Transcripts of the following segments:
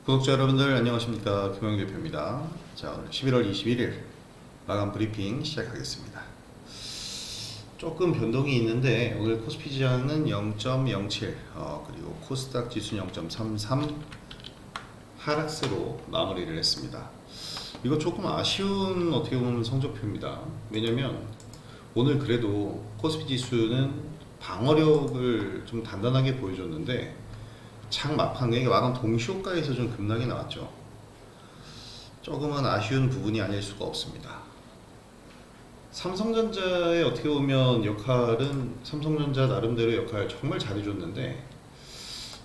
구독자 여러분들 안녕하십니까, 김영 대표입니다. 자, 오늘 11월 21일 마감 브리핑 시작하겠습니다. 조금 변동이 있는데 오늘 코스피 지수는 0.07 그리고 코스닥 지수는 0.33 하락세로 마무리를 했습니다. 이거 조금 아쉬운 어떻게 보면 성적표입니다. 왜냐면 오늘 그래도 코스피 지수는 방어력을 좀 단단하게 보여줬는데 창 막판에 마감 동시효과에서 좀 급락이 나왔죠. 조금은 아쉬운 부분이 아닐 수가 없습니다. 삼성전자의 어떻게 보면 역할은 삼성전자 나름대로 역할 정말 잘해줬는데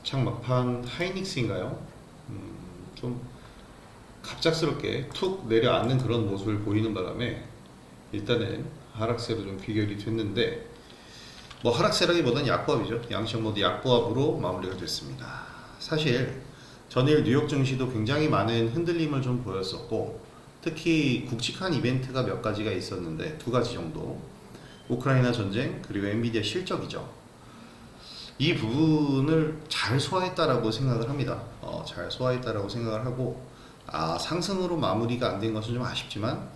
창 막판 하이닉스인가요? 좀 갑작스럽게 툭 내려앉는 그런 모습을 보이는 바람에 일단은 하락세로 좀 귀결이 됐는데, 뭐 하락세라기보다는 약보합이죠. 양시장 모두 약보합으로 마무리가 됐습니다. 사실 전일 뉴욕 증시도 굉장히 많은 흔들림을 좀 보였었고, 특히 굵직한 이벤트가 몇 가지가 있었는데 두 가지 정도, 우크라이나 전쟁 그리고 엔비디아 실적이죠. 이 부분을 잘 소화했다라고 생각을 합니다. 잘 소화했다라고 생각을 하고, 상승으로 마무리가 안 된 것은 좀 아쉽지만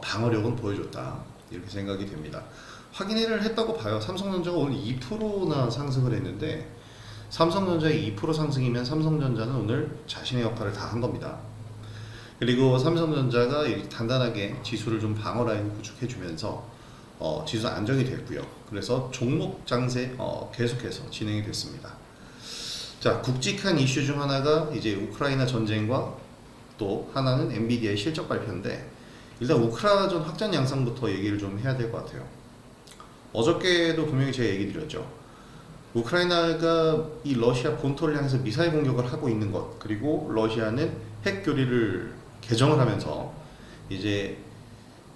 방어력은 보여줬다, 이렇게 생각이 됩니다. 확인을 했다고 봐요. 삼성전자가 오늘 2%나 상승을 했는데, 삼성전자의 2% 상승이면 삼성전자는 오늘 자신의 역할을 다 한 겁니다. 그리고 삼성전자가 단단하게 지수를 좀 방어 라인 구축해주면서 지수 안정이 됐고요. 그래서 종목 장세 계속해서 진행이 됐습니다. 자, 굵직한 이슈 중 하나가 이제 우크라이나 전쟁과 또 하나는 엔비디아의 실적 발표인데, 일단 우크라전 확전 양상부터 얘기를 좀 해야 될 것 같아요. 어저께도 분명히 제가 얘기 드렸죠. 우크라이나가 이 러시아 본토를 향해서 미사일 공격을 하고 있는 것, 그리고 러시아는 핵 교리를 개정을 하면서 이제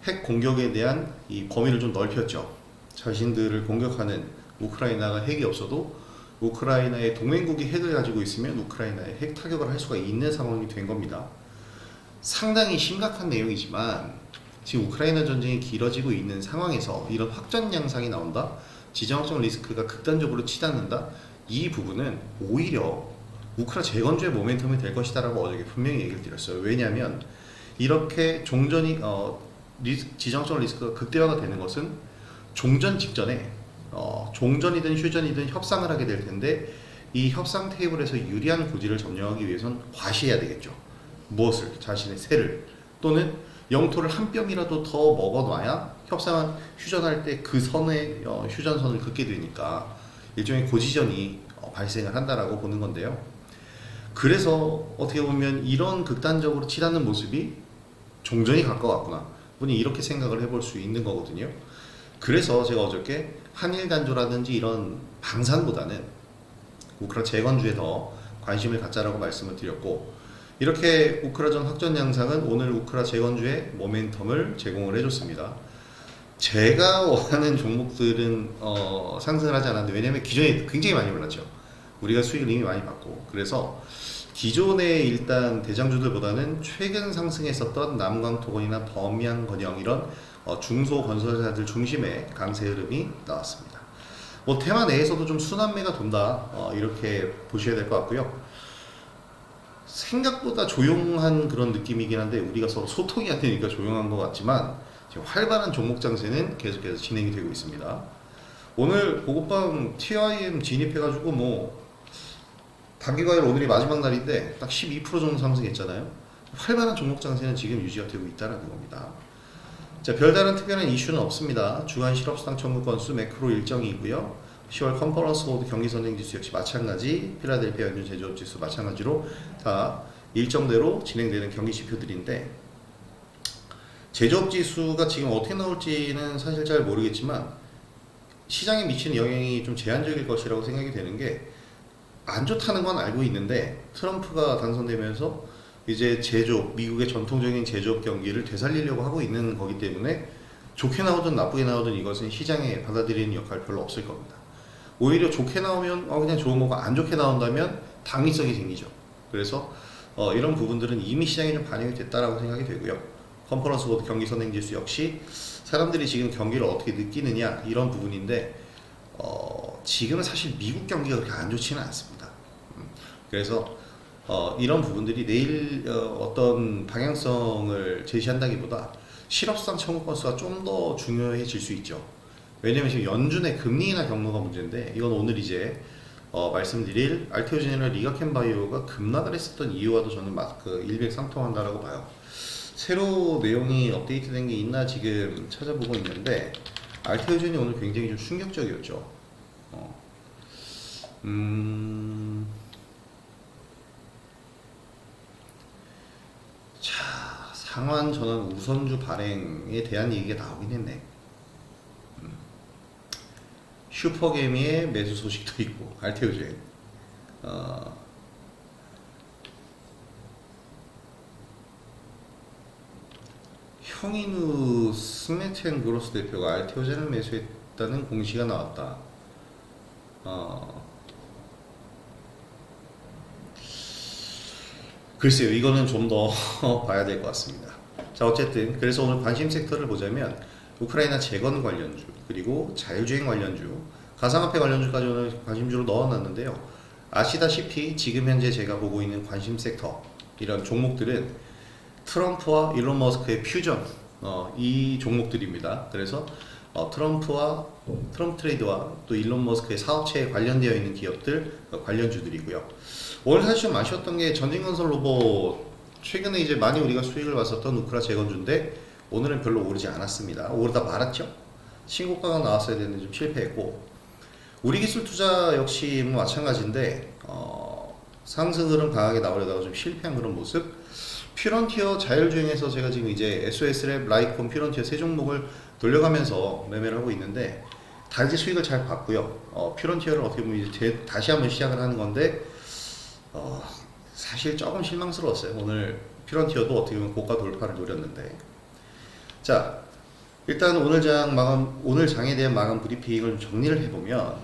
핵 공격에 대한 이 범위를 좀 넓혔죠. 자신들을 공격하는 우크라이나가 핵이 없어도 우크라이나의 동맹국이 핵을 가지고 있으면 우크라이나에 핵 타격을 할 수가 있는 상황이 된 겁니다. 상당히 심각한 내용이지만 지금 우크라이나 전쟁이 길어지고 있는 상황에서 이런 확전 양상이 나온다, 지정학적 리스크가 극단적으로 치닫는다, 이 부분은 오히려 우크라 재건주의 모멘텀이 될 것이다 라고 어저께 분명히 얘기를 드렸어요. 왜냐하면 이렇게 종전이 지정학적 리스크가 극대화가 되는 것은 종전 직전에 종전이든 휴전이든 협상을 하게 될 텐데, 이 협상 테이블에서 유리한 구질을 점령하기 위해선 과시해야 되겠죠. 무엇을? 자신의 세를, 또는 영토를 한 뼘이라도 더 먹어놔야 협상을 휴전할 때 그 선에 휴전선을 긋게 되니까 일종의 고지전이 발생을 한다라고 보는 건데요. 그래서 어떻게 보면 이런 극단적으로 치닫는 모습이 종전이 가까웠구나, 분이 이렇게 생각을 해볼 수 있는 거거든요. 그래서 제가 어저께 한일 단조라든지 이런 방산보다는 우크라 재건주에 더 관심을 갖자라고 말씀을 드렸고, 이렇게 우크라전 확전 양상은 오늘 우크라 재건주의 모멘텀을 제공을 해줬습니다. 제가 원하는 종목들은 상승을 하지 않았는데, 왜냐면 기존에 굉장히 많이 올랐죠. 우리가 수익을 이미 많이 받고, 그래서 기존의 일단 대장주들보다는 최근 상승했었던 남광토건이나 범양건영 이런 중소건설사들 중심의 강세 흐름이 나왔습니다. 뭐 테마 내에서도 좀 순환매가 돈다, 이렇게 보셔야 될 것 같고요. 생각보다 조용한 그런 느낌이긴 한데, 우리가 서로 소통이 안 되니까 조용한 것 같지만 지금 활발한 종목 장세는 계속해서 진행이 되고 있습니다. 오늘 보고밤 TIM 진입해가지고 뭐 단기과열 오늘이 마지막 날인데 딱 12% 정도 상승했잖아요. 활발한 종목 장세는 지금 유지가 되고 있다는 겁니다. 자, 별다른 특별한 이슈는 없습니다. 주간 실업수당 청구 건수 매크로 일정이고요. 10월 컨퍼런스 보드 경기선행지수 역시 마찬가지, 필라델피아 연준 제조업지수 마찬가지로 다 일정대로 진행되는 경기지표들인데, 제조업지수가 지금 어떻게 나올지는 사실 잘 모르겠지만 시장에 미치는 영향이 좀 제한적일 것이라고 생각이 되는 게, 안 좋다는 건 알고 있는데 트럼프가 당선되면서 이제 제조업, 미국의 전통적인 제조업 경기를 되살리려고 하고 있는 거기 때문에 좋게 나오든 나쁘게 나오든 이것은 시장에 받아들이는 역할 별로 없을 겁니다. 오히려 좋게 나오면 그냥 좋은 거고, 안 좋게 나온다면 당위성이 생기죠. 그래서 이런 부분들은 이미 시장에 좀 반영이 됐다라고 생각이 되고요. 컨퍼런스 보드 경기 선행지수 역시 사람들이 지금 경기를 어떻게 느끼느냐, 이런 부분인데 지금은 사실 미국 경기가 그렇게 안 좋지는 않습니다. 그래서 이런 부분들이 내일 어떤 방향성을 제시한다기보다 실업수당 청구 건수가 좀 더 중요해질 수 있죠. 왜냐면 지금 연준의 금리 인하 경로가 문제인데, 이건 오늘 이제 말씀드릴 알테오젠이나 리가켄바이오가 급락을 했었던 이유와도 저는 일맥상통한다라고 봐요. 새로 내용이 업데이트된 게 있나 지금 찾아보고 있는데, 알테오젠이 오늘 굉장히 좀 충격적이었죠. 자, 상환 전환 우선주 발행에 대한 얘기가 나오긴 했네. 슈퍼개미의 매수 소식도 있고, 알테오젠. 형인우 스매트앤그로스 대표가 알테오젠을 매수했다는 공시가 나왔다. 글쎄요, 이거는 좀 더 봐야 될 것 같습니다. 자, 어쨌든 그래서 오늘 관심 섹터를 보자면 우크라이나 재건 관련주, 그리고 자율주행 관련주, 가상화폐 관련주까지 오늘 관심주로 넣어놨는데요. 아시다시피 지금 현재 제가 보고 있는 관심 섹터, 이런 종목들은 트럼프와 일론 머스크의 퓨전, 이 종목들입니다. 그래서 트럼프 트레이드와 또 일론 머스크의 사업체에 관련되어 있는 기업들, 관련주들이고요. 오늘 사실 좀 아쉬웠던 게 전진건설 로봇, 최근에 이제 많이 우리가 수익을 봤었던 우크라 재건주인데 오늘은 별로 오르지 않았습니다. 오르다 말았죠. 신고가가 나왔어야 되는데 좀 실패했고, 우리기술 투자 역시 뭐 마찬가지인데 상승 흐름 강하게 나오려다가 좀 실패한 그런 모습. 퓨런티어 자율주행에서 제가 지금 이제 SOS랩, 라이콘, 퓨런티어 세 종목을 돌려가면서 매매를 하고 있는데 단지 수익을 잘 봤고요. 퓨런티어를 어떻게 보면 이제 다시 한번 시작을 하는 건데 사실 조금 실망스러웠어요. 오늘 퓨런티어도 어떻게 보면 고가 돌파를 노렸는데, 자, 일단 오늘 장에 대한 마감 브리핑을 정리를 해보면,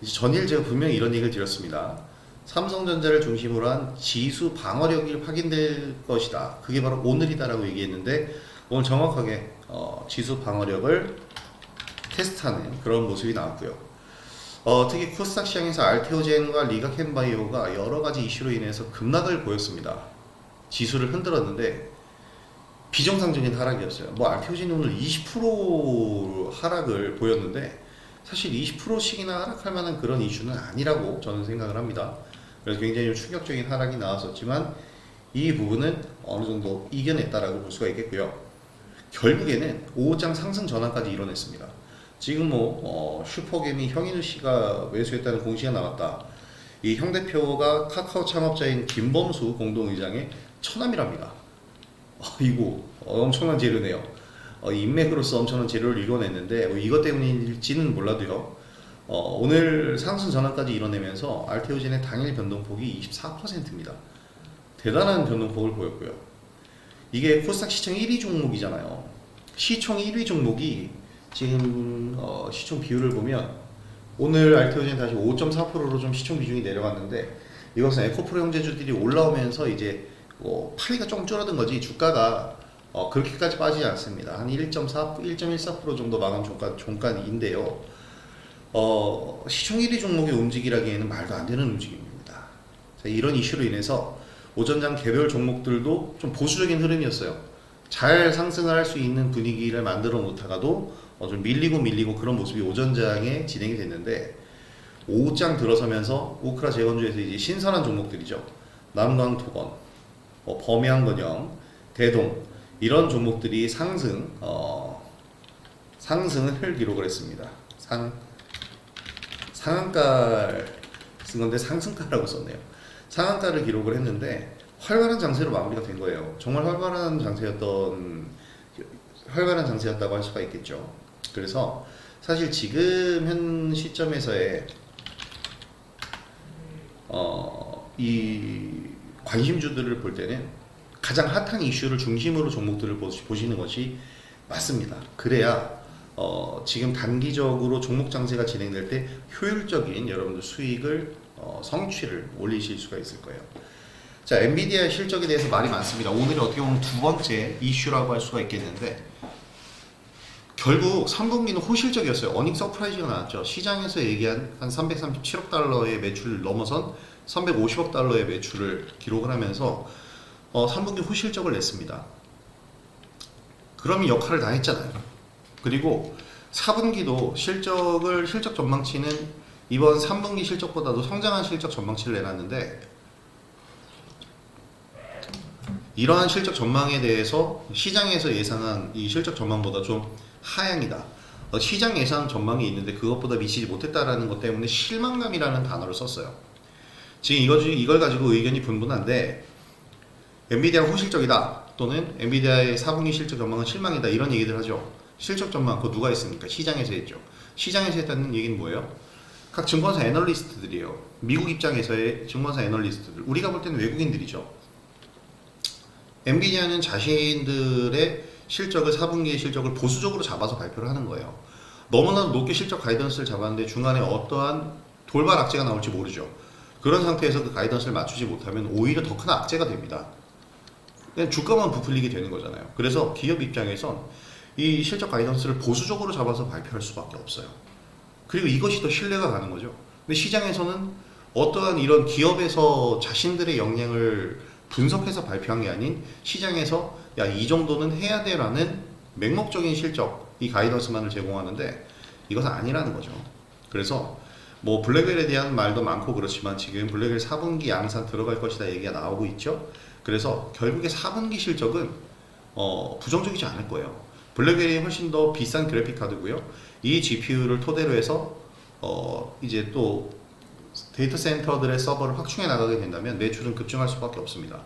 이제 전일 제가 분명히 이런 얘기를 드렸습니다. 삼성전자를 중심으로 한 지수 방어력이 확인될 것이다. 그게 바로 오늘이다라고 얘기했는데, 오늘 정확하게 지수 방어력을 테스트하는 그런 모습이 나왔고요. 특히 코스닥 시장에서 알테오젠과 리가켄바이오가 여러가지 이슈로 인해서 급락을 보였습니다. 지수를 흔들었는데 비정상적인 하락이었어요. 알테오젠이 오늘 20% 하락을 보였는데 사실 20%씩이나 하락할 만한 그런 이슈는 아니라고 저는 생각을 합니다. 그래서 굉장히 좀 충격적인 하락이 나왔었지만 이 부분은 어느 정도 이겨냈다라고 볼 수가 있겠고요. 결국에는 5장 상승 전환까지 이뤄냈습니다. 지금 슈퍼개미 형인우 씨가 매수했다는 공시가 나왔다. 이 형 대표가 카카오 창업자인 김범수 공동의장의 처남이랍니다. 이거 엄청난 재료네요. 인맥으로서 엄청난 재료를 이뤄냈는데 이것 때문일지는 몰라도요. 오늘 상승 전환까지 이뤄내면서 알테오젠의 당일 변동폭이 24%입니다. 대단한 변동폭을 보였고요. 이게 코스닥 시총 1위 종목이잖아요. 시총 1위 종목이 지금 시총 비율을 보면 오늘 알테오젠 다시 5.4%로 좀 시총 비중이 내려갔는데, 이것은 에코프로 형제주들이 올라오면서 이제 파이가 조금 줄어든 거지 주가가 그렇게까지 빠지지 않습니다. 한 1.14% 정도 마감 종가인데요. 시총 1위 종목의 움직이라기에는 말도 안 되는 움직임입니다. 자, 이런 이슈로 인해서 오전장 개별 종목들도 좀 보수적인 흐름이었어요. 잘 상승을 할 수 있는 분위기를 만들어 놓다가도 좀 밀리고 그런 모습이 오전장에 진행이 됐는데, 오후장 들어서면서 우크라 재건주에서 이제 신선한 종목들이죠. 남광토건, 범양건영, 대동, 이런 종목들이 상승을 기록을 했습니다. 상한가를 쓴 건데 상승가라고 썼네요. 상한가를 기록을 했는데 활발한 장세로 마무리가 된 거예요. 정말 활발한 장세였다고 할 수가 있겠죠. 그래서 사실 지금 현 시점에서의 이 관심주들을 볼 때는 가장 핫한 이슈를 중심으로 종목들을 보시는 것이 맞습니다. 그래야 지금 단기적으로 종목 장세가 진행될 때 효율적인 여러분들 수익을 성취를 올리실 수가 있을 거예요. 자, 엔비디아 실적에 대해서 말이 많습니다. 오늘이 어떻게 보면 두 번째 이슈라고 할 수가 있겠는데, 결국 3분기는 호실적이었어요. 어닝 서프라이즈가 나왔죠. 시장에서 얘기한 한 337억 달러의 매출을 넘어선 350억 달러의 매출을 기록을 하면서 3분기 후실적을 냈습니다. 그러면 역할을 다 했잖아요. 그리고 4분기도 실적 전망치는 이번 3분기 실적보다도 성장한 실적 전망치를 내놨는데, 이러한 실적 전망에 대해서 시장에서 예상한 이 실적 전망보다 좀 하향이다, 시장 예상 전망이 있는데 그것보다 미치지 못했다라는 것 때문에 실망감이라는 단어를 썼어요. 지금 이걸 가지고 의견이 분분한데, 엔비디아가 호실적이다 또는 엔비디아의 4분기 실적 전망은 실망이다, 이런 얘기들 하죠. 실적 전망 그거 누가 했습니까? 시장에서 했죠. 시장에서 했다는 얘기는 뭐예요? 각 증권사 애널리스트들이에요. 미국 입장에서의 증권사 애널리스트들, 우리가 볼 때는 외국인들이죠. 엔비디아는 자신들의 실적을, 4분기의 실적을 보수적으로 잡아서 발표를 하는 거예요. 너무나 높게 실적 가이던스를 잡았는데 중간에 어떠한 돌발 악재가 나올지 모르죠. 그런 상태에서 그 가이던스를 맞추지 못하면 오히려 더 큰 악재가 됩니다. 그냥 주가만 부풀리게 되는 거잖아요. 그래서 기업 입장에선 이 실적 가이던스를 보수적으로 잡아서 발표할 수밖에 없어요. 그리고 이것이 더 신뢰가 가는 거죠. 근데 시장에서는 어떠한 이런 기업에서 자신들의 역량을 분석해서 발표한 게 아닌, 시장에서 야, 이 정도는 해야 돼 라는 맹목적인 실적, 이 가이던스만을 제공하는데 이것은 아니라는 거죠. 그래서 뭐 블랙웰에 대한 말도 많고 그렇지만 지금 블랙웰 4분기 양산 들어갈 것이다 얘기가 나오고 있죠. 그래서 결국에 4분기 실적은 부정적이지 않을 거예요. 블랙웰이 훨씬 더 비싼 그래픽 카드고요. 이 GPU를 토대로 해서 이제 또 데이터 센터들의 서버를 확충해 나가게 된다면 매출은 급증할 수밖에 없습니다.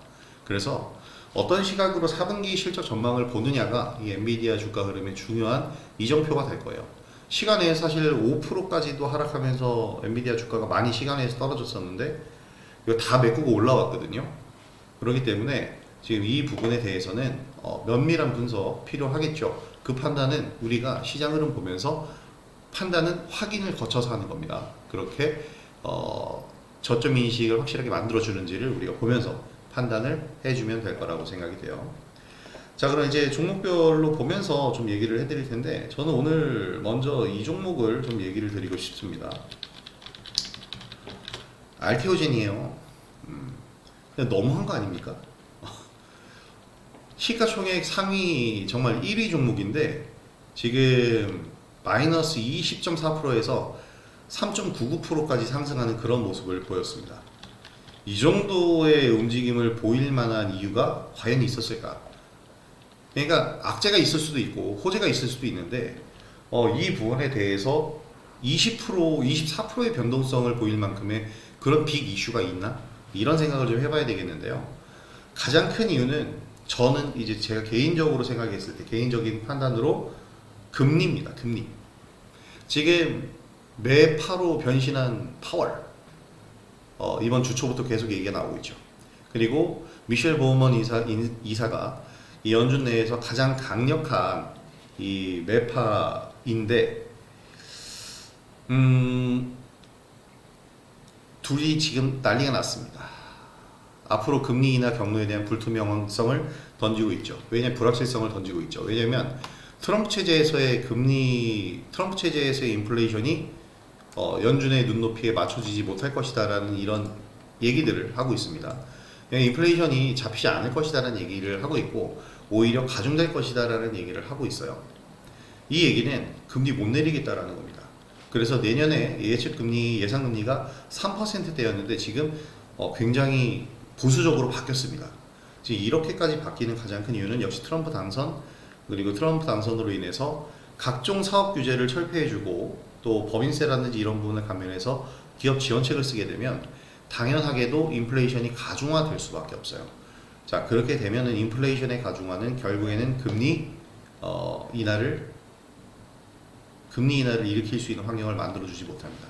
그래서 어떤 시각으로 4분기 실적 전망을 보느냐가 이 엔비디아 주가 흐름의 중요한 이정표가 될 거예요. 시간에 사실 5%까지도 하락하면서 엔비디아 주가가 많이 시간에서 떨어졌었는데 이거 다 메꾸고 올라왔거든요. 그렇기 때문에 지금 이 부분에 대해서는 면밀한 분석 필요하겠죠. 그 판단은 우리가 시장 흐름 보면서 판단은 확인을 거쳐서 하는 겁니다. 그렇게 저점 인식을 확실하게 만들어주는지를 우리가 보면서 판단을 해주면 될 거라고 생각이 돼요. 자, 그럼 이제 종목별로 보면서 좀 얘기를 해드릴 텐데, 저는 오늘 먼저 이 종목을 좀 얘기를 드리고 싶습니다. 알테오젠이에요. 그냥 너무한 거 아닙니까? 시가총액 상위 정말 1위 종목인데 지금 마이너스 20.4%에서 3.99%까지 상승하는 그런 모습을 보였습니다. 이 정도의 움직임을 보일 만한 이유가 과연 있었을까? 그러니까 악재가 있을 수도 있고 호재가 있을 수도 있는데 이 부분에 대해서 20%, 24%의 변동성을 보일 만큼의 그런 빅 이슈가 있나? 이런 생각을 좀 해봐야 되겠는데요. 가장 큰 이유는 저는 이제 제가 개인적으로 생각했을 때, 개인적인 판단으로 금리입니다. 금리. 지금 매파로 변신한 파월, 이번 주 초부터 계속 얘기가 나오고 있죠. 그리고 미셸 보우먼 이사가 이 연준 내에서 가장 강력한 이 매파인데, 둘이 지금 난리가 났습니다. 앞으로 금리 인하 경로에 대한 불투명성을 던지고 있죠. 왜냐면 불확실성을 던지고 있죠. 왜냐면 트럼프 체제에서의 인플레이션이 연준의 눈높이에 맞춰지지 못할 것이다라는 이런 얘기들을 하고 있습니다. 인플레이션이 잡히지 않을 것이다라는 얘기를 하고 있고 오히려 가중될 것이다라는 얘기를 하고 있어요. 이 얘기는 금리 못 내리겠다라는 겁니다. 그래서 내년에 예상금리가 3%대였는데 지금 굉장히 보수적으로 바뀌었습니다. 지금 이렇게까지 바뀌는 가장 큰 이유는 역시 트럼프 당선, 그리고 트럼프 당선으로 인해서 각종 사업 규제를 철폐해주고 또 법인세라든지 이런 부분을 감면해서 기업 지원책을 쓰게 되면 당연하게도 인플레이션이 가중화될 수밖에 없어요. 자, 그렇게 되면은 인플레이션의 가중화는 결국에는 금리 인하를 일으킬 수 있는 환경을 만들어주지 못합니다.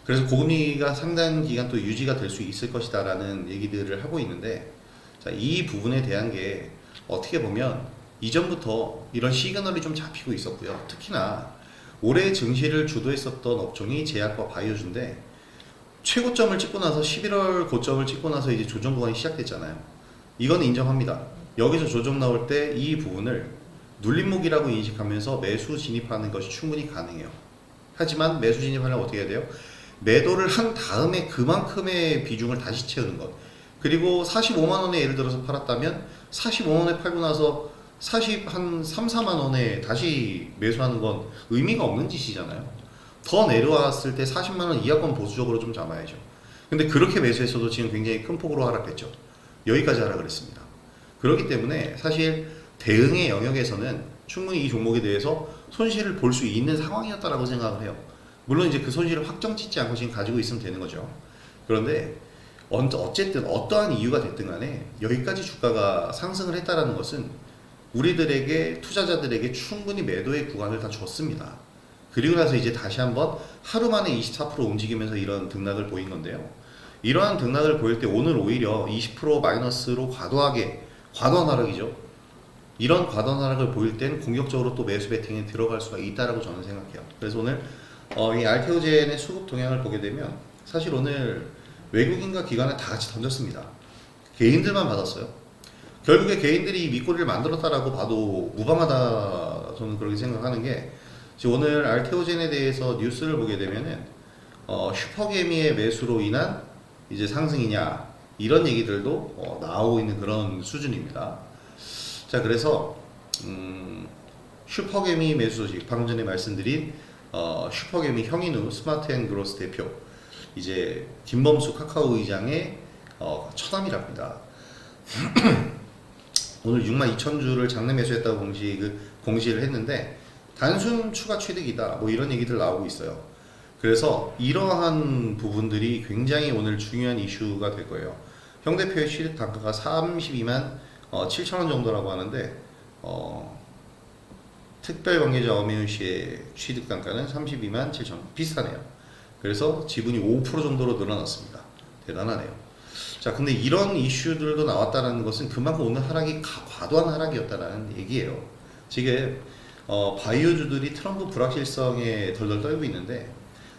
그래서 고금리가 상당 기간 또 유지가 될 수 있을 것이다라는 얘기들을 하고 있는데, 자, 이 부분에 대한 게 어떻게 보면 이전부터 이런 시그널이 좀 잡히고 있었고요. 특히나 올해 증시를 주도했었던 업종이 제약과 바이오주인데 최고점을 찍고 나서 11월 고점을 찍고 나서 이제 조정 구간이 시작됐잖아요. 이건 인정합니다. 여기서 조정 나올 때 이 부분을 눌림목이라고 인식하면서 매수 진입하는 것이 충분히 가능해요. 하지만 매수 진입하려면 어떻게 해야 돼요? 매도를 한 다음에 그만큼의 비중을 다시 채우는 것. 그리고 45만 원에 예를 들어서 팔았다면 45만 원에 팔고 나서 40한 3, 4만 원에 다시 매수하는 건 의미가 없는 짓이잖아요. 더 내려왔을 때 40만 원 이하권 보수적으로 좀 잡아야죠. 근데 그렇게 매수했어도 지금 굉장히 큰 폭으로 하락했죠. 여기까지 하락을 했습니다. 그렇기 때문에 사실 대응의 영역에서는 충분히 이 종목에 대해서 손실을 볼 수 있는 상황이었다라고 생각을 해요. 물론 이제 그 손실을 확정 짓지 않고 지금 가지고 있으면 되는 거죠. 그런데 어쨌든 어떠한 이유가 됐든 간에 여기까지 주가가 상승을 했다라는 것은 우리들에게 투자자들에게 충분히 매도의 구간을 다 줬습니다. 그리고 나서 이제 다시 한번 하루 만에 24% 움직이면서 이런 등락을 보인 건데요. 이러한 등락을 보일 때 오늘 오히려 20% 마이너스로 과도한 하락이죠. 이런 과도한 하락을 보일 땐 공격적으로 또 매수 베팅에 들어갈 수가 있다라고 저는 생각해요. 그래서 오늘 이 알테오젠의 수급 동향을 보게 되면 사실 오늘 외국인과 기관을 다 같이 던졌습니다. 개인들만 받았어요. 결국에 개인들이 이 밑꼬리를 만들었다라고 봐도 무방하다, 저는 그렇게 생각하는 게, 지금 오늘 알테오젠에 대해서 뉴스를 보게 되면은 슈퍼개미의 매수로 인한 이제 상승이냐 이런 얘기들도 나오고 있는 그런 수준입니다. 자, 그래서 슈퍼개미 매수 소식, 방금 전에 말씀드린 슈퍼개미 형인우 스마트앤그로스 대표, 이제 김범수 카카오 의장의 처남이랍니다. 오늘 62,000주를 장내 매수했다고 공시를 했는데 단순 추가 취득이다 뭐 이런 얘기들 나오고 있어요. 그래서 이러한 부분들이 굉장히 오늘 중요한 이슈가 될 거예요. 형 대표의 취득 단가가 32만 7천원 정도라고 하는데 특별 관계자 엄혜윤 씨의 취득 단가는 32만 7천원, 비슷하네요. 그래서 지분이 5% 정도로 늘어났습니다. 대단하네요. 자, 근데 이런 이슈들도 나왔다는 것은 그만큼 오늘 하락이 과도한 하락이었다는 얘기예요. 지금 바이오주들이 트럼프 불확실성에 덜덜 떨고 있는데,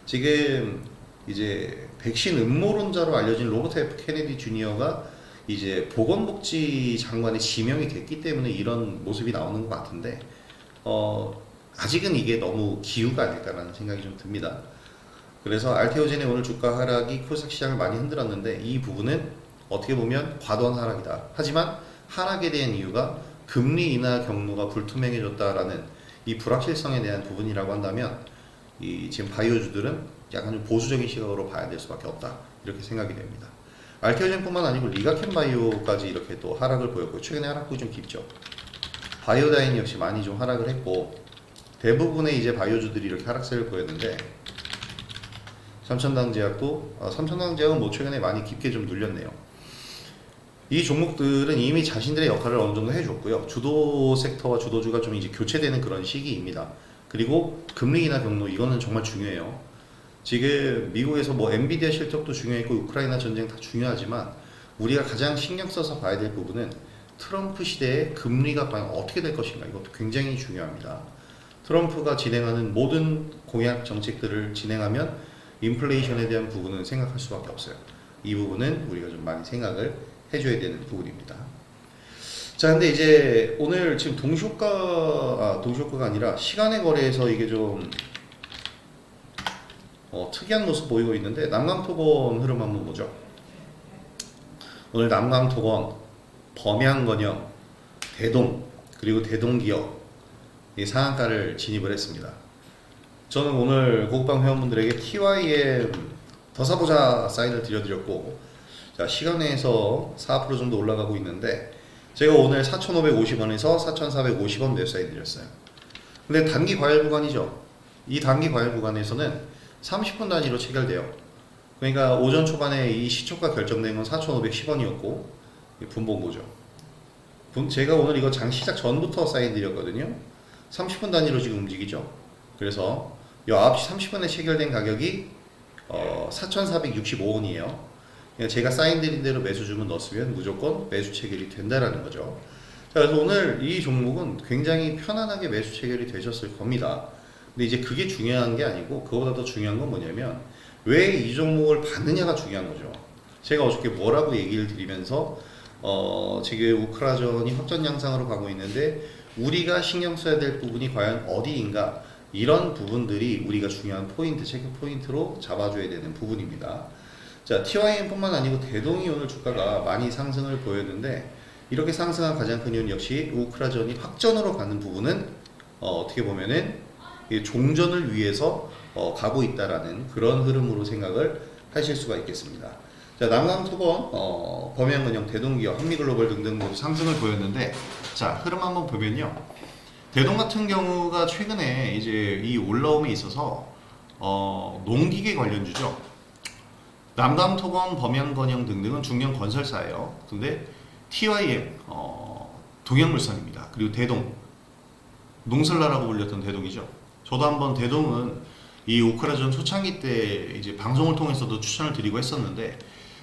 지금 이제 백신 음모론자로 알려진 로버트 F 케네디 주니어가 이제 보건복지 장관에 지명이 됐기 때문에 이런 모습이 나오는 것 같은데, 아직은 이게 너무 기우가 아닐까라는 생각이 좀 듭니다. 그래서 알테오젠의 오늘 주가 하락이 코스닥 시장을 많이 흔들었는데, 이 부분은 어떻게 보면 과도한 하락이다. 하지만 하락에 대한 이유가 금리 인하 경로가 불투명해졌다라는 이 불확실성에 대한 부분이라고 한다면, 이 지금 바이오주들은 약간 좀 보수적인 시각으로 봐야 될 수밖에 없다, 이렇게 생각이 됩니다. 알테오젠뿐만 아니고 리가켄 바이오까지 이렇게 또 하락을 보였고, 최근에 하락폭이 좀 깊죠. 바이오다인 역시 많이 좀 하락을 했고, 대부분의 이제 바이오주들이 이렇게 하락세를 보였는데, 삼천당제약도 삼천당제약은 뭐 최근에 많이 깊게 좀 눌렸네요. 이 종목들은 이미 자신들의 역할을 어느 정도 해줬고요. 주도 섹터와 주도주가 좀 이제 교체되는 그런 시기입니다. 그리고 금리 인하 경로, 이거는 정말 중요해요. 지금 미국에서 뭐 엔비디아 실적도 중요했고 우크라이나 전쟁 다 중요하지만, 우리가 가장 신경 써서 봐야 될 부분은 트럼프 시대의 금리가 과연 어떻게 될 것인가, 이것도 굉장히 중요합니다. 트럼프가 진행하는 모든 공약 정책들을 진행하면 인플레이션에 대한 부분은 생각할 수밖에 없어요. 이 부분은 우리가 좀 많이 생각을 해줘야 되는 부분입니다. 자, 근데 이제 오늘 지금 동시효과가 아니라 시간의 거래에서 이게 좀 특이한 모습 보이고 있는데, 남강토건 흐름 한번 보죠. 오늘 남강토건, 범양건영, 대동, 그리고 대동기업 이 상한가를 진입을 했습니다. 저는 오늘 고급방 회원분들에게 TYM 더 사보자 사인을 드려드렸고, 자, 시간에서 4% 정도 올라가고 있는데, 제가 오늘 4,550원에서 4,450원 매수 사인 드렸어요. 근데 단기 과열 구간이죠. 이 단기 과열 구간에서는 30분 단위로 체결돼요. 그러니까 오전 초반에 이 시초가 결정된 건 4,510원이었고, 분봉 보죠. 제가 오늘 이거 장 시작 전부터 사인 드렸거든요. 30분 단위로 지금 움직이죠. 그래서 이 9시 30분에 체결된 가격이 4,465원이에요. 제가 사인 드린 대로 매수 주문 넣었으면 무조건 매수 체결이 된다라는 거죠. 자, 그래서 오늘 이 종목은 굉장히 편안하게 매수 체결이 되셨을 겁니다. 근데 이제 그게 중요한 게 아니고, 그거보다 더 중요한 건 뭐냐면, 왜 이 종목을 받느냐가 중요한 거죠. 제가 어저께 뭐라고 얘기를 드리면서 지금 우크라전이 확전 양상으로 가고 있는데, 우리가 신경 써야 될 부분이 과연 어디인가, 이런 부분들이 우리가 중요한 포인트, 체크 포인트로 잡아줘야 되는 부분입니다. 자, TYM뿐만 아니고 대동이 오늘 주가가 많이 상승을 보였는데 이렇게 상승한 가장 큰 이유는 역시 우크라전이 확전으로 가는 부분은 어떻게 보면은 종전을 위해서 가고 있다라는 그런 흐름으로 생각을 하실 수가 있겠습니다. 자, 남강토건, 범양건영, 대동기업, 한미글로벌 등등 모두 상승을 보였는데, 자, 흐름 한번 보면요. 대동 같은 경우가 최근에 이제 이 올라옴에 있어서, 농기계 관련주죠. 남강토건, 범양건영 등등은 중견 건설사예요. 근데 TYM, 동양물산입니다. 그리고 대동, 농설라라고 불렸던 대동이죠. 저도 한번 대동은 이 우크라전 초창기 때 이제 방송을 통해서도 추천을 드리고 했었는데,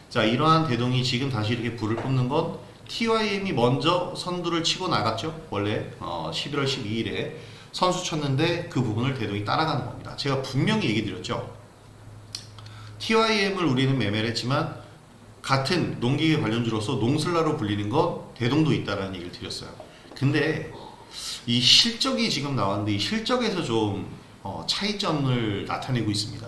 자, 이러한 대동이 지금 다시 이렇게 불을 뿜는 건 TYM이 먼저 선두를 치고 나갔죠. 원래 11월 12일에 선수 쳤는데 그 부분을 대동이 따라가는 겁니다. 제가 분명히 얘기 드렸죠. TYM을 우리는 매매를 했지만 같은 농기계 관련주로서 농슬라로 불리는 건 대동도 있다라는 얘기를 드렸어요. 근데 이 실적이 지금 나왔는데 이 실적에서 좀 차이점을 나타내고 있습니다.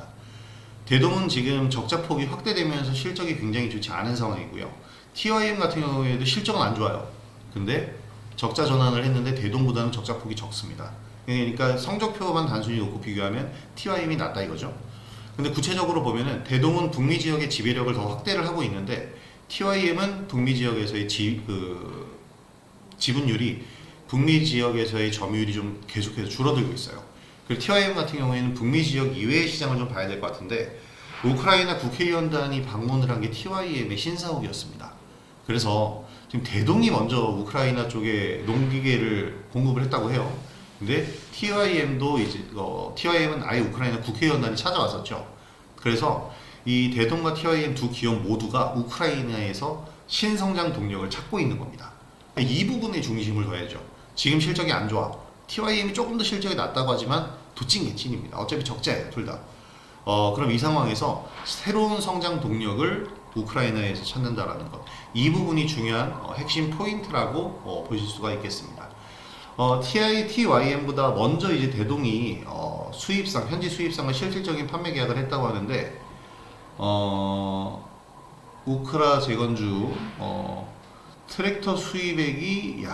대동은 지금 적자폭이 확대되면서 실적이 굉장히 좋지 않은 상황이고요. TYM 같은 경우에도 실적은 안 좋아요. 근데 적자 전환을 했는데 대동보다는 적자폭이 적습니다. 그러니까 성적표만 단순히 놓고 비교하면 TYM이 낫다 이거죠. 근데 구체적으로 보면은 대동은 북미 지역의 지배력을 더 확대를 하고 있는데 TYM은 북미 지역에서의 지분율이 북미 지역에서의 점유율이 좀 계속해서 줄어들고 있어요. 그리고 TYM 같은 경우에는 북미 지역 이외의 시장을 좀 봐야 될 것 같은데 우크라이나 국회의원단이 방문을 한 게 TYM의 신사옥이었습니다. 그래서 지금 대동이 먼저 우크라이나 쪽에 농기계를 공급을 했다고 해요. 근데 TYM도 이제 TYM은 아예 우크라이나 국회의원단이 찾아왔었죠. 그래서 이 대동과 TYM 두 기업 모두가 우크라이나에서 신성장 동력을 찾고 있는 겁니다. 이 부분에 중심을 둬야죠. 지금 실적이 안 좋아. TYM이 조금 더 실적이 낮다고 하지만 도찐개찐입니다. 어차피 적자예요, 둘 다. 그럼 이 상황에서 새로운 성장 동력을 우크라이나에서 찾는다라는 것. 이 부분이 중요한 핵심 포인트라고 보실 수가 있겠습니다. TYM보다 먼저 이제 대동이 수입상, 현지 수입상을 실질적인 판매 계약을 했다고 하는데, 우크라 재건주, 트랙터 수입액이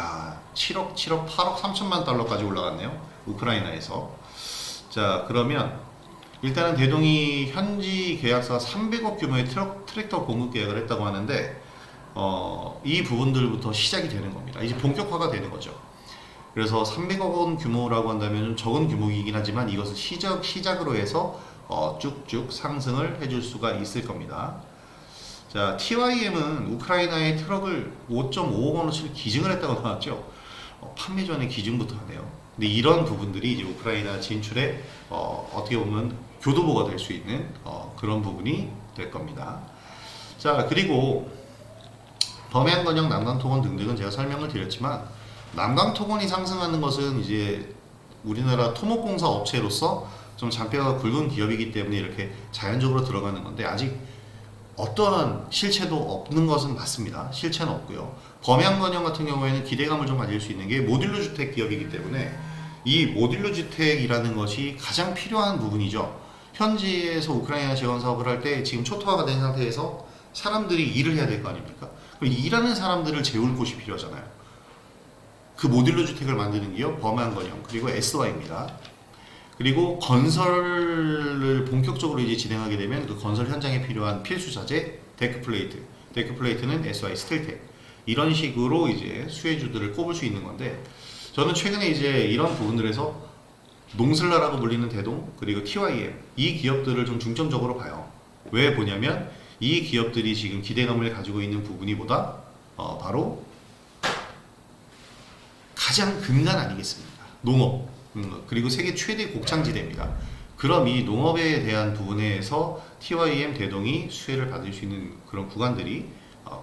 7억 8억 3천만 달러까지 올라갔네요. 우크라이나에서. 자, 그러면 일단은 대동이 현지 계약사 300억 규모의 트랙터 공급 계약을 했다고 하는데 이 부분들부터 시작이 되는 겁니다. 이제 본격화가 되는 거죠. 그래서 300억 원 규모라고 한다면 적은 규모이긴 하지만 이것을 시작으로 해서 쭉쭉 상승을 해줄 수가 있을 겁니다. 자, TYM은 우크라이나의 트럭을 5.5억 원어치를 기증을 했다고 나왔죠. 판매 전에 기증부터 하네요. 근데 이런 부분들이 이제 우크라이나 진출에 어떻게 보면 교두보가 될 수 있는 그런 부분이 될 겁니다. 자, 그리고 범양건영, 남강토건 등등은 제가 설명을 드렸지만 남강토건이 상승하는 것은 이제 우리나라 토목공사 업체로서 좀 잔뼈가 굵은 기업이기 때문에 이렇게 자연적으로 들어가는 건데 아직 어떠한 실체도 없는 것은 맞습니다. 실체는 없고요. 범양건영 같은 경우에는 기대감을 좀 가질 수 있는 게 모듈러 주택 기업이기 때문에 이 모듈러 주택이라는 것이 가장 필요한 부분이죠. 현지에서 우크라이나 재건 사업을 할 때 지금 초토화가 된 상태에서 사람들이 일을 해야 될 거 아닙니까? 그럼 일하는 사람들을 재울 곳이 필요하잖아요. 그 모듈러 주택을 만드는 기업 범양건영 그리고 SY입니다. 그리고 건설을 본격적으로 이제 진행하게 되면 그 건설 현장에 필요한 필수 자재 데크플레이트, 데크플레이트는 SY 스틸텍 이런 식으로 이제 수혜주들을 꼽을 수 있는 건데 저는 최근에 이제 이런 부분들에서 농슬라라고 불리는 대동 그리고 TYM 이 기업들을 좀 중점적으로 봐요. 왜 보냐면 이 기업들이 지금 기대감을 가지고 있는 부분이 뭐다? 바로 가장 근간 아니겠습니까? 농업. 그리고 세계 최대 곡창지대입니다. 그럼 이 농업에 대한 부분에서 TYM 대동이 수혜를 받을 수 있는 그런 구간들이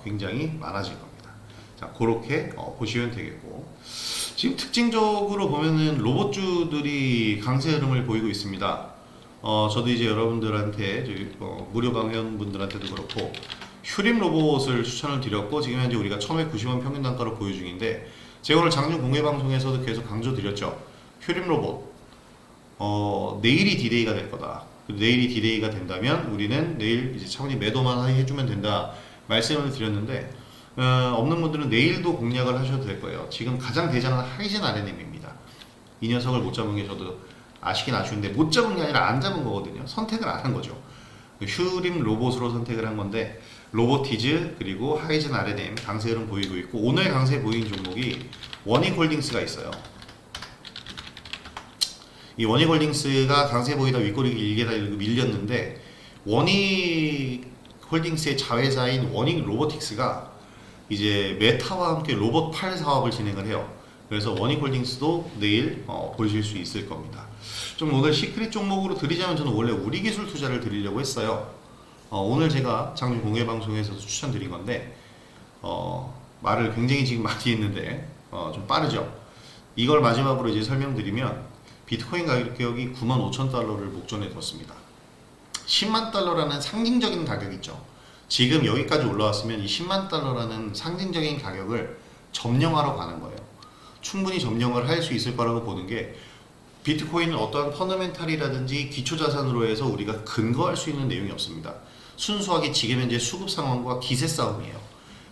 굉장히 많아질 겁니다. 자, 그렇게 보시면 되겠고 지금 특징적으로 보면은 로봇주들이 강세 흐름을 보이고 있습니다. 저도 이제 여러분들한테 무료 강연분들한테도 그렇고 휴림 로봇을 추천을 드렸고 지금 현재 우리가 1,190원 평균 단가로 보유 중인데 제가 오늘 장중 공개 방송에서도 계속 강조드렸죠. 휴림 로봇 내일이 디데이가 될 거다. 내일이 디데이가 된다면 우리는 내일 이제 차분히 매도만 해주면 된다 말씀을 드렸는데, 없는 분들은 내일도 공략을 하셔도 될 거예요. 지금 가장 대장은 하이젠 RNM입니다. 이 녀석을 못 잡은 게 저도 아쉽긴 아쉬운데, 못 잡은 게 아니라 안 잡은 거거든요. 선택을 안 한 거죠. 휴림 로봇으로 선택을 한 건데, 로보티즈 그리고 하이젠 RNM 강세 흐름 보이고 있고, 오늘 강세 보이는 종목이 원익홀딩스가 있어요. 이 원익홀딩스가 강세 보이다 윗꼬리 길게 달리고 밀렸는데, 원익홀딩스의 자회사인 원익로보틱스가 이제 메타와 함께 로봇 8 사업을 진행을 해요. 그래서 원익홀딩스도 내일 보실 수 있을 겁니다. 좀 오늘 시크릿 종목으로 드리자면, 저는 원래 우리기술 투자를 드리려고 했어요. 오늘 제가 장중 공개 방송에서도 추천드린 건데, 말을 굉장히 지금 많이 했는데 좀 빠르죠. 이걸 마지막으로 이제 설명드리면, 비트코인 가격이 95,000달러를 목전에 뒀습니다. 10만 달러라는 상징적인 가격 있죠. 지금 여기까지 올라왔으면 이 10만 달러라는 상징적인 가격을 점령하러 가는 거예요. 충분히 점령을 할 수 있을 거라고 보는 게, 비트코인은 어떠한 퍼너멘탈이라든지 기초자산으로 해서 우리가 근거할 수 있는 내용이 없습니다. 순수하게 지금 현재 수급 상황과 기세 싸움이에요.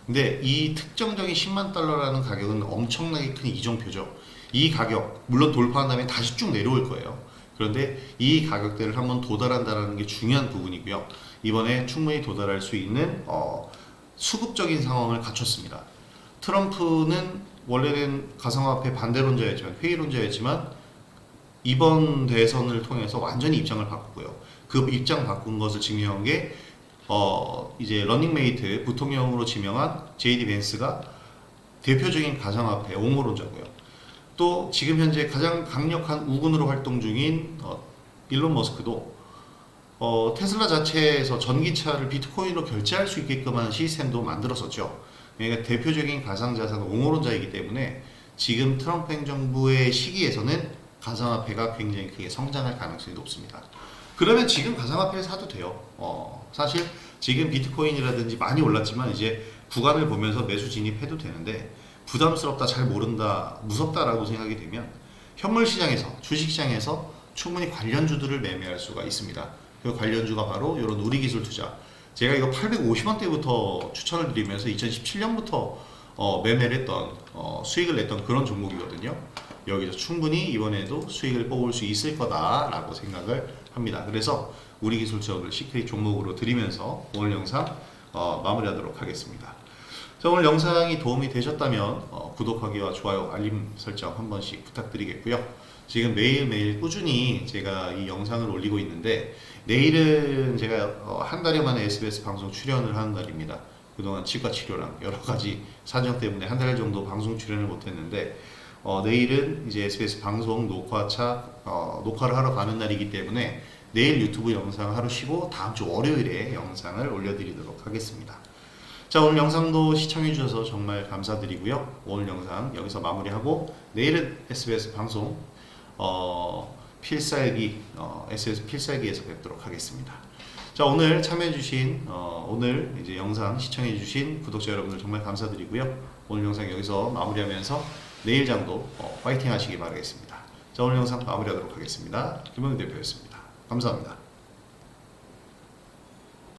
근데 이 특정적인 10만 달러라는 가격은 엄청나게 큰 이정표죠. 이 가격, 물론 돌파한 다음에 다시 쭉 내려올 거예요. 그런데 이 가격대를 한번 도달한다는 게 중요한 부분이고요. 이번에 충분히 도달할 수 있는 수급적인 상황을 갖췄습니다. 트럼프는 원래는 가상화폐 반대론자였지만, 회의론자였지만, 이번 대선을 통해서 완전히 입장을 바꿨고요. 그 입장 바꾼 것을 증명한 게 이제 러닝메이트 부통령으로 지명한 JD 벤스가 대표적인 가상화폐 옹호론자고요. 또 지금 현재 가장 강력한 우군으로 활동 중인 일론 머스크도 테슬라 자체에서 전기차를 비트코인으로 결제할 수 있게끔 하는 시스템도 만들었었죠. 그러니까 대표적인 가상자산 옹호론자이기 때문에 지금 트럼프 행정부의 시기에서는 가상화폐가 굉장히 크게 성장할 가능성이 높습니다. 그러면 지금 가상화폐를 사도 돼요. 사실 지금 비트코인이라든지 많이 올랐지만 이제 구간을 보면서 매수 진입해도 되는데, 부담스럽다, 잘 모른다, 무섭다라고 생각이 되면 현물 시장에서, 주식 시장에서 충분히 관련주들을 매매할 수가 있습니다. 그 관련주가 바로 이런 우리기술 투자. 제가 이거 850원대부터 추천을 드리면서 2017년부터 매매를 했던, 수익을 냈던 그런 종목이거든요. 여기서 충분히 이번에도 수익을 뽑을 수 있을 거다라고 생각을 합니다. 그래서 우리기술 투자를 시크릿 종목으로 드리면서 오늘 영상 마무리하도록 하겠습니다. 자, 오늘 영상이 도움이 되셨다면 구독하기와 좋아요, 알림 설정 한 번씩 부탁드리겠고요. 지금 매일매일 꾸준히 제가 이 영상을 올리고 있는데, 내일은 제가 한 달여 만에 SBS 방송 출연을 하는 날입니다. 그동안 치과 치료랑 여러 가지 사정 때문에 한 달 정도 방송 출연을 못했는데, 내일은 이제 SBS 방송 녹화를 하러 가는 날이기 때문에 내일 유튜브 영상 하루 쉬고 다음 주 월요일에 영상을 올려드리도록 하겠습니다. 자, 오늘 영상도 시청해주셔서 정말 감사드리고요. 오늘 영상 여기서 마무리하고, 내일은 SBS 방송 필살기 SBS 필살기에서 뵙도록 하겠습니다. 자, 오늘 참여해주신 오늘 이제 영상 시청해주신 구독자 여러분들 정말 감사드리고요. 오늘 영상 여기서 마무리하면서 내일 장도 파이팅 하시기 바라겠습니다. 자, 오늘 영상 마무리하도록 하겠습니다. 김영희 대표였습니다. 감사합니다.